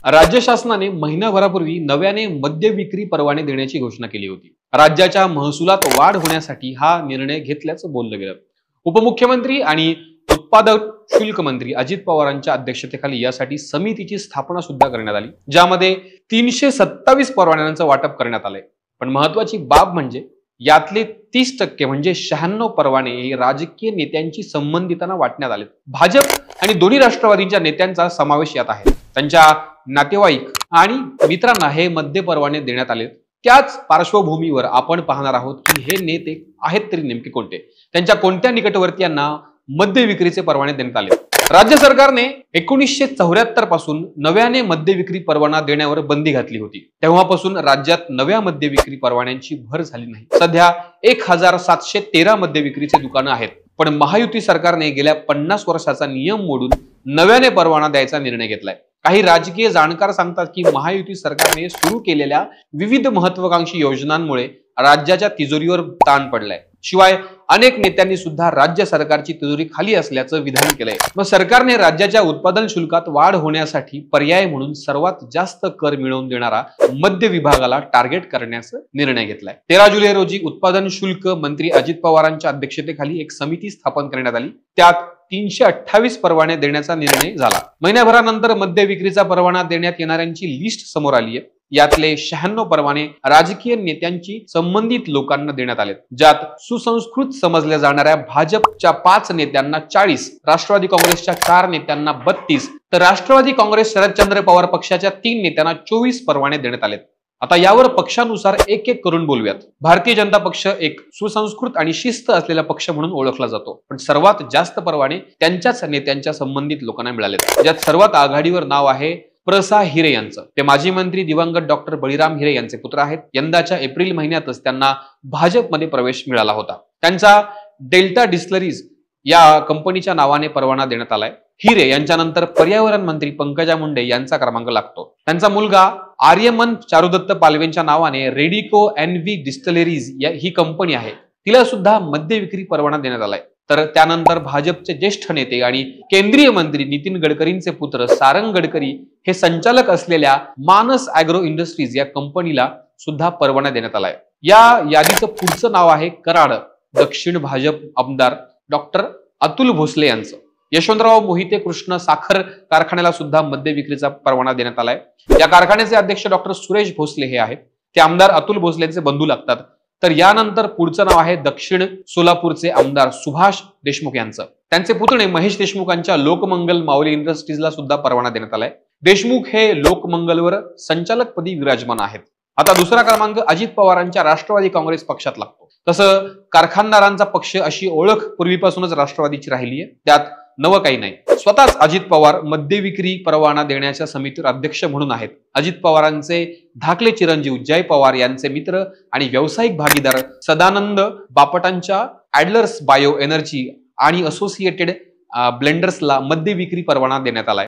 राज्य शासनाने महिनाभरापूर्वी नव्याने मद्य विक्री परवाने देण्याची घोषणा केली होती। राज्याच्या महसुलात वाढ होण्यासाठी हा निर्णय घेतल्याचं बोललं गेलं। उपमुख्यमंत्री आणि उत्पादक शुल्क मंत्री अजित पवारांच्या अध्यक्षतेखाली यासाठी समितीची स्थापना सुद्धा करण्यात आली, ज्यामध्ये 327 परवान्यांचं वाटप करण्यात आलंय। पण महत्वाची बाब म्हणजे यातले 30% म्हणजे 96 परवाने हे राजकीय नेत्यांची संबंधितांना वाटण्यात आले। भाजप आणि दोन्ही राष्ट्रवादीच्या नेत्यांचा समावेश यात आहे। त्यांच्या नातेवाईक आणि मित्रांना हे मद्य परवाने देण्यात आले। त्याच पार्श्वभूमीवर आपण पाहणार आहोत की हे नेते आहेत तरी नेमके कोणते, त्यांच्या कोणत्या निकटवर्तीयांना मद्य विक्रीचे परवाने देण्यात आले। राज्य सरकारने 1974 पासून नव्याने मद्य विक्री परवाना देण्यावर बंदी घातली होती। तेव्हापासून राज्यात नव्या मद्य विक्री परवान्यांची भर झाली नाही। सध्या 1713 मद्य विक्रीचे दुकानं आहेत, पण महायुती सरकारने गेल्या 50 वर्षाचा नियम मोडून नव्याने परवाना द्यायचा निर्णय घेतलाय। काही राजकीय जाणकार सांगतात की महायुती सरकारने सुरू केलेल्या विविध महत्त्वाकांक्षी योजनांमुळे राज्याच्या तिजोरीवर ताण पडलाय। शिवाय अनेक नेत्यांनी सुद्धा राज्य सरकारची तिजोरी खाली असल्याचं विधान केलंय। मग सरकारने राज्याच्या उत्पादन शुल्कात वाढ होण्यासाठी पर्याय म्हणून सर्वात जास्त कर मिळवून देणारा मद्य विभागाला टार्गेट करण्याचा निर्णय घेतलाय। 13 जुलै रोजी उत्पादन शुल्क मंत्री अजित पवारांच्या अध्यक्षतेखाली एक समिती स्थापन करण्यात आली। त्यात 328 परवाने देण्याचा निर्णय झाला। महिन्याभरानंतर मद्य विक्रीचा परवाना देण्यात येणाऱ्यांची लिस्ट समोर आली आहे। यातले 96 परवाने राजकीय नेत्यांची संबंधित लोकांना देण्यात आले, ज्यात सुसंस्कृत समजल्या जाणाऱ्या भाजपच्या 5 नेत्यांना 40, राष्ट्रवादी काँग्रेसच्या 4 नेत्यांना 32, तर राष्ट्रवादी काँग्रेस शरदचंद्र पवार पक्षाच्या 3 नेत्यांना 24 परवाने देण्यात आले। आता यावर पक्षानुसार एक एक करून बोलूयात। भारतीय जनता पक्ष एक सुसंस्कृत आणि शिस्त असलेला पक्ष म्हणून ओळखला जातो, पण सर्वात जास्त परवाने त्यांच्याच नेत्यांच्या संबंधित लोकांना मिळाले, ज्यात सर्वात आघाडीवर नाव आहे प्रसा हिरे यांचं। ते माजी मंत्री दिवंगत डॉक्टर बळीराम हिरे यांचे पुत्र आहेत। यंदाच्या एप्रिल महिन्यातच त्यांना भाजपमध्ये प्रवेश मिळाला होता। त्यांचा डेल्टा डिस्टिलरीज या कंपनीच्या नावाने परवाना देण्यात आलाय। हिरे यांच्यानंतर पर्यावरण मंत्री पंकजा मुंडे यांचा क्रमांक लागतो। त्यांचा मुलगा आर्यमन चारुदत्त पालवेंच्या नावाने रेडिको एनव्ही डिस्टिलरीज ही कंपनी आहे, तिला सुद्धा मद्य विक्री परवाना देण्यात आलाय। तर त्यानंतर भाजपचे ज्येष्ठ नेते आणि केंद्रीय मंत्री नितीन गडकरींचे पुत्र सारंग गडकरी हे संचालक असलेल्या मानस ॲग्रो इंडस्ट्रीज या कंपनीला सुद्धा परवाना देण्यात आलाय। या यादीचं पुढचं नाव आहे कराड दक्षिण भाजप आमदार डॉक्टर अतुल भोसले यांचं। यशवंतराव मोहिते कृष्ण साखर कारखान्याला सुद्धा मद्य विक्रीचा परवाना देण्यात आलाय। या कारखान्याचे अध्यक्ष डॉक्टर सुरेश भोसले हे आहेत, ते आमदार अतुल भोसलेंचे बंधू लागतात। तर यानंतर पुढचं नाव आहे दक्षिण सोलापूरचे आमदार सुभाष देशमुख यांचं। त्यांचे पुतणे महेश देशमुखांच्या लोकमंगल माऊली इंडस्ट्रीजला सुद्धा परवाना देण्यात आलाय। देशमुख हे लोकमंगलवर संचालकपदी विराजमान आहेत। आता दुसरा क्रमांक अजित पवारांच्या राष्ट्रवादी काँग्रेस पक्षात लागतो। तसं कारखानदारांचा पक्ष अशी ओळख पूर्वीपासूनच राष्ट्रवादीची राहिली आहे, त्यात नवं काही नाही। स्वतःच अजित पवार मद्य विक्री परवाना देण्याच्या समितीवर अध्यक्ष म्हणून आहेत। अजित पवारांचे धाकले चिरंजीव जय पवार यांचे मित्र आणि व्यावसायिक भागीदार सदानंद बापटांच्या ॲडलर्स बायो एनर्जी आणि असोसिएटेड ब्लेंडर्सला मद्य विक्री परवाना देण्यात आलाय।